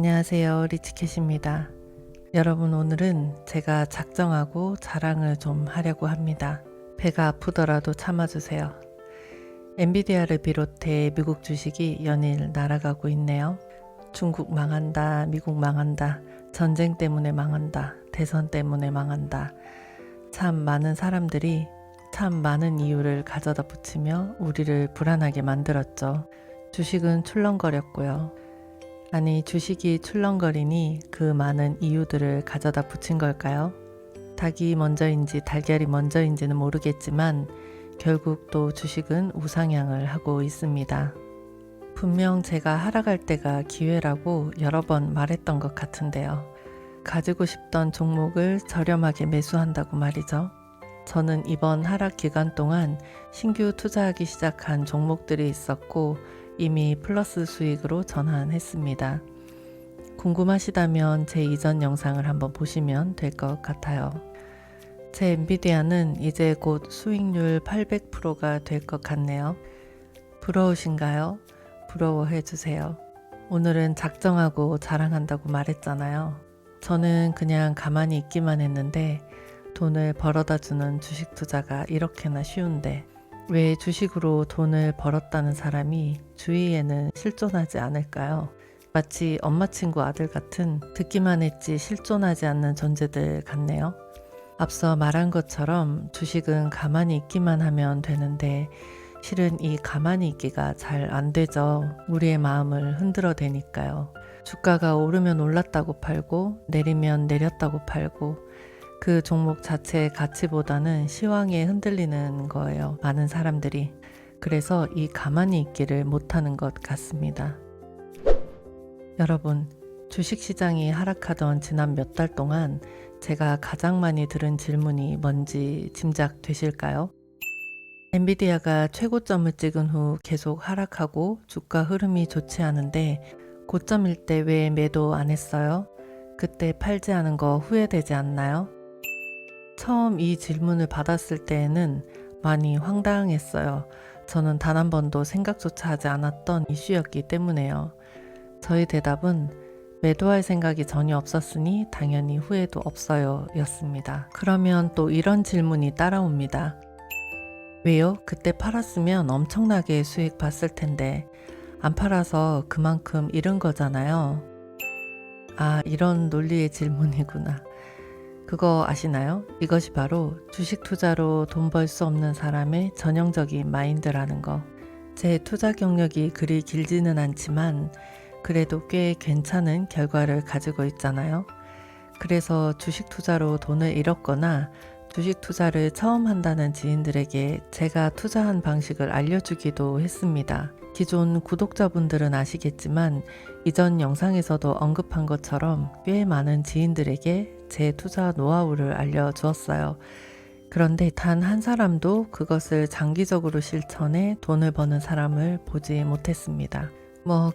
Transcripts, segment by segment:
안녕하세요, 리치캣입니다. 여러분, 오늘은 제가 작정하고 자랑을 좀 하려고 합니다. 배가 아프더라도 참아주세요. 엔비디아를 비롯해 미국 주식이 연일 날아가고 있네요. 중국 망한다, 미국 망한다, 전쟁 때문에 망한다, 대선 때문에 망한다. 참 많은 사람들이 참 많은 이유를 가져다 붙이며 우리를 불안하게 만들었죠. 주식은 출렁거렸고요. 아니, 주식이 출렁거리니 그 많은 이유들을 가져다 붙인 걸까요? 닭이 먼저인지 달걀이 먼저인지는 모르겠지만 결국 또 주식은 우상향을 하고 있습니다. 분명 제가 하락할 때가 기회라고 여러 번 말했던 것 같은데요. 가지고 싶던 종목을 저렴하게 매수한다고 말이죠. 저는 이번 하락 기간 동안 신규 투자하기 시작한 종목들이 있었고 이미 플러스 수익으로 전환했습니다. 궁금하시다면 제 이전 영상을 한번 보시면 될 것 같아요. 제 엔비디아는 이제 곧 수익률 800%가 될 것 같네요. 부러우신가요? 부러워해 주세요. 오늘은 작정하고 자랑한다고 말했잖아요. 저는 그냥 가만히 있기만 했는데 돈을 벌어다 주는 주식 투자가 이렇게나 쉬운데 왜 주식으로 돈을 벌었다는 사람이 주위에는 실존하지 않을까요? 마치 엄마 친구 아들 같은 듣기만 했지 실존하지 않는 존재들 같네요. 앞서 말한 것처럼 주식은 가만히 있기만 하면 되는데 실은 이 가만히 있기가 잘 안 되죠. 우리의 마음을 흔들어 대니까요. 주가가 오르면 올랐다고 팔고 내리면 내렸다고 팔고 그 종목 자체의 가치보다는 시황에 흔들리는 거예요. 많은 사람들이. 그래서 이 가만히 있기를 못하는 것 같습니다. 여러분, 주식시장이 하락하던 지난 몇 달 동안 제가 가장 많이 들은 질문이 뭔지 짐작되실까요? 엔비디아가 최고점을 찍은 후 계속 하락하고 주가 흐름이 좋지 않은데 고점일 때 왜 매도 안 했어요? 그때 팔지 않은 거 후회되지 않나요? 처음 이 질문을 받았을 때에는 많이 황당했어요. 저는 단 한 번도 생각조차 하지 않았던 이슈였기 때문에요. 저의 대답은 매도할 생각이 전혀 없었으니 당연히 후회도 없어요 였습니다. 그러면 또 이런 질문이 따라옵니다. 왜요? 그때 팔았으면 엄청나게 수익 봤을 텐데 안 팔아서 그만큼 잃은 거잖아요. 아, 이런 논리의 질문이구나. 그거 아시나요? 이것이 바로 주식 투자로 돈 벌 수 없는 사람의 전형적인 마인드라는 거. 제 투자 경력이 그리 길지는 않지만 그래도 꽤 괜찮은 결과를 가지고 있잖아요. 그래서 주식 투자로 돈을 잃었거나 주식 투자를 처음 한다는 지인들에게 제가 투자한 방식을 알려주기도 했습니다. 기존 구독자분들은 아시겠지만 이전 영상에서도 언급한 것처럼 꽤 많은 지인들에게 제 투자 노하우를 알려주었어요. 그런데 단 한 사람도 그것을 장기적으로 실천해 돈을 버는 사람을 보지 못했습니다.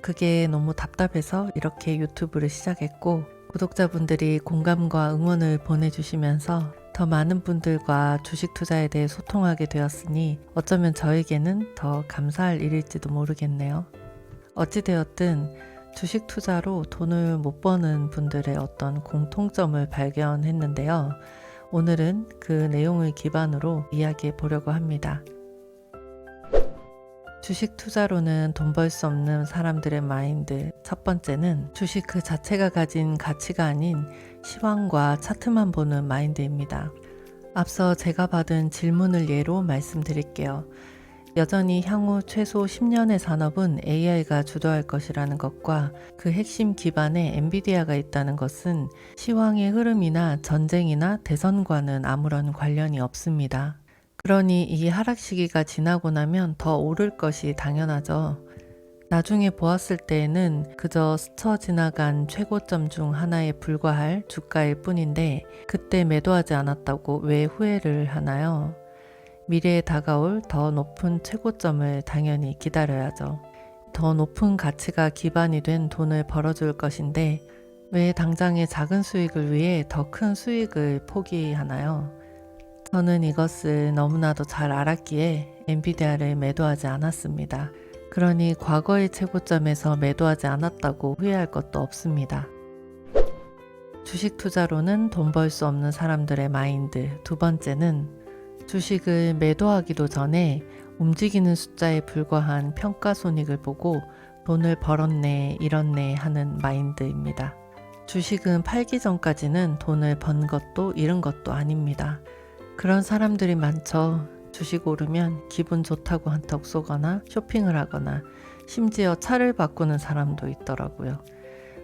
그게 너무 답답해서 이렇게 유튜브를 시작했고 구독자분들이 공감과 응원을 보내주시면서 더 많은 분들과 주식 투자에 대해 소통하게 되었으니 어쩌면 저에게는 더 감사할 일일지도 모르겠네요. 어찌되었든 주식 투자로 돈을 못 버는 분들의 어떤 공통점을 발견했는데요. 오늘은 그 내용을 기반으로 이야기해 보려고 합니다. 주식 투자로는 돈 벌 수 없는 사람들의 마인드. 첫 번째는 주식 그 자체가 가진 가치가 아닌 시황과 차트만 보는 마인드입니다. 앞서 제가 받은 질문을 예로 말씀드릴게요. 여전히 향후 최소 10년의 산업은 AI가 주도할 것이라는 것과 그 핵심 기반에 엔비디아가 있다는 것은 시황의 흐름이나 전쟁이나 대선과는 아무런 관련이 없습니다. 그러니 이 하락 시기가 지나고 나면 더 오를 것이 당연하죠. 나중에 보았을 때에는 그저 스쳐 지나간 최고점 중 하나에 불과할 주가일 뿐인데 그때 매도하지 않았다고 왜 후회를 하나요? 미래에 다가올 더 높은 최고점을 당연히 기다려야죠. 더 높은 가치가 기반이 된 돈을 벌어줄 것인데 왜 당장의 작은 수익을 위해 더 큰 수익을 포기하나요? 저는 이것을 너무나도 잘 알았기에 엔비디아를 매도하지 않았습니다. 그러니 과거의 최고점에서 매도하지 않았다고 후회할 것도 없습니다. 주식 투자로는 돈 벌 수 없는 사람들의 마인드. 두 번째는 주식을 매도하기도 전에 움직이는 숫자에 불과한 평가손익을 보고 돈을 벌었네, 잃었네 하는 마인드입니다. 주식은 팔기 전까지는 돈을 번 것도 잃은 것도 아닙니다. 그런 사람들이 많죠. 주식 오르면 기분 좋다고 한턱 쏘거나 쇼핑을 하거나 심지어 차를 바꾸는 사람도 있더라고요.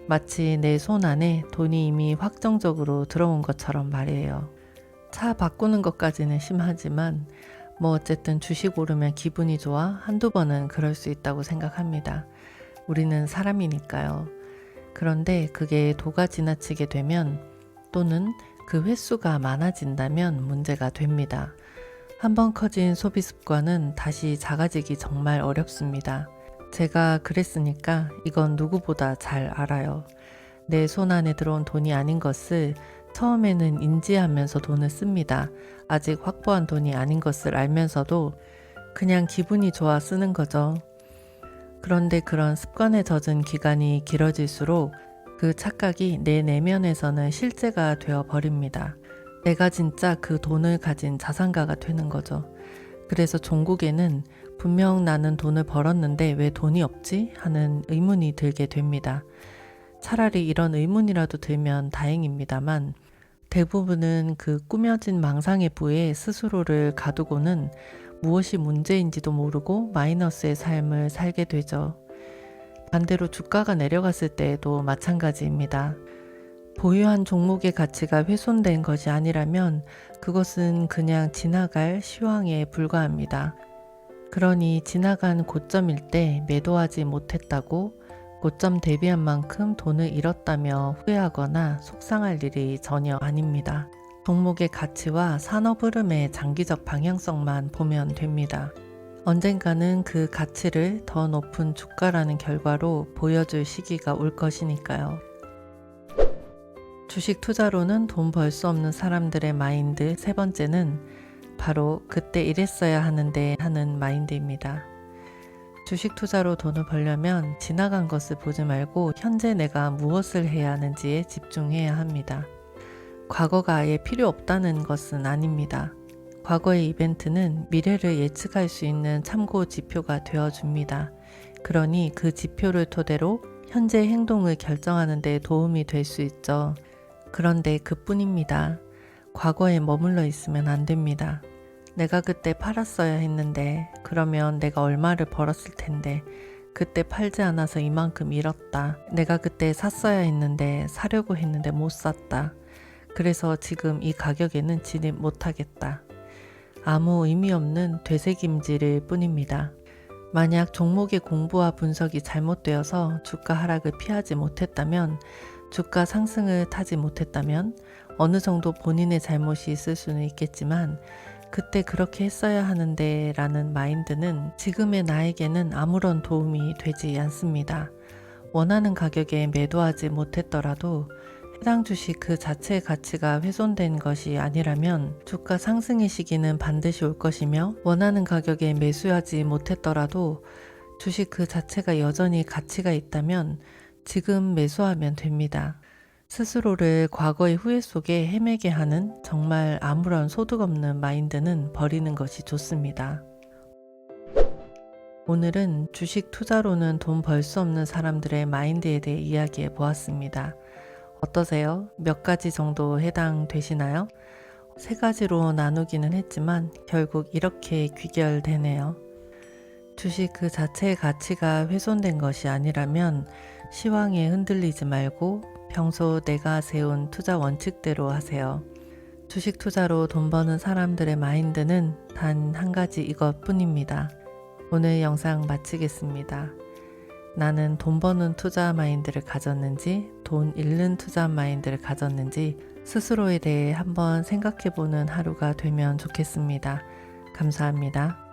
마치 내 손 안에 돈이 이미 확정적으로 들어온 것처럼 말이에요. 차 바꾸는 것까지는 심하지만 뭐 어쨌든 주식 오르면 기분이 좋아 한두 번은 그럴 수 있다고 생각합니다. 우리는 사람이니까요. 그런데 그게 도가 지나치게 되면 또는 그 횟수가 많아진다면 문제가 됩니다. 한번 커진 소비 습관은 다시 작아지기 정말 어렵습니다. 제가 그랬으니까 이건 누구보다 잘 알아요. 내 손 안에 들어온 돈이 아닌 것을 처음에는 인지하면서 돈을 씁니다. 아직 확보한 돈이 아닌 것을 알면서도 그냥 기분이 좋아 쓰는 거죠. 그런데 그런 습관에 젖은 기간이 길어질수록 그 착각이 내 내면에서는 실제가 되어 버립니다. 내가 진짜 그 돈을 가진 자산가가 되는 거죠. 그래서 종국에는 분명 나는 돈을 벌었는데 왜 돈이 없지? 하는 의문이 들게 됩니다. 차라리 이런 의문이라도 들면 다행입니다만 대부분은 그 꾸며진 망상의 부에 스스로를 가두고는 무엇이 문제인지도 모르고 마이너스의 삶을 살게 되죠. 반대로 주가가 내려갔을 때에도 마찬가지입니다. 보유한 종목의 가치가 훼손된 것이 아니라면 그것은 그냥 지나갈 시황에 불과합니다. 그러니 지나간 고점일 때 매도하지 못했다고 고점 대비한 만큼 돈을 잃었다며 후회하거나 속상할 일이 전혀 아닙니다. 종목의 가치와 산업 흐름의 장기적 방향성만 보면 됩니다. 언젠가는 그 가치를 더 높은 주가라는 결과로 보여줄 시기가 올 것이니까요. 주식 투자로는 돈 벌 수 없는 사람들의 마인드 세 번째는 바로 그때 이랬어야 하는데 하는 마인드입니다. 주식 투자로 돈을 벌려면 지나간 것을 보지 말고 현재 내가 무엇을 해야 하는지에 집중해야 합니다. 과거가 아예 필요 없다는 것은 아닙니다. 과거의 이벤트는 미래를 예측할 수 있는 참고 지표가 되어줍니다. 그러니 그 지표를 토대로 현재 행동을 결정하는 데 도움이 될 수 있죠. 그런데 그뿐입니다. 과거에 머물러 있으면 안 됩니다. 내가 그때 팔았어야 했는데 그러면 내가 얼마를 벌었을 텐데 그때 팔지 않아서 이만큼 잃었다. 내가 그때 샀어야 했는데 사려고 했는데 못 샀다. 그래서 지금 이 가격에는 진입 못하겠다. 아무 의미 없는 되새김질일 뿐입니다. 만약 종목의 공부와 분석이 잘못되어서 주가 하락을 피하지 못했다면, 주가 상승을 타지 못했다면 어느 정도 본인의 잘못이 있을 수는 있겠지만 그때 그렇게 했어야 하는데 라는 마인드는 지금의 나에게는 아무런 도움이 되지 않습니다. 원하는 가격에 매도하지 못했더라도 해당 주식 그 자체의 가치가 훼손된 것이 아니라면 주가 상승의 시기는 반드시 올 것이며, 원하는 가격에 매수하지 못했더라도 주식 그 자체가 여전히 가치가 있다면 지금 매수하면 됩니다. 스스로를 과거의 후회 속에 헤매게 하는 정말 아무런 소득 없는 마인드는 버리는 것이 좋습니다. 오늘은 주식 투자로는 돈 벌 수 없는 사람들의 마인드에 대해 이야기해 보았습니다. 어떠세요? 몇 가지 정도 해당되시나요? 세 가지로 나누기는 했지만 결국 이렇게 귀결되네요. 주식 그 자체의 가치가 훼손된 것이 아니라면 시황에 흔들리지 말고 평소 내가 세운 투자 원칙대로 하세요. 주식 투자로 돈 버는 사람들의 마인드는 단 한 가지 이것뿐입니다. 오늘 영상 마치겠습니다. 나는 돈 버는 투자 마인드를 가졌는지 돈 잃는 투자 마인드를 가졌는지 스스로에 대해 한번 생각해보는 하루가 되면 좋겠습니다. 감사합니다.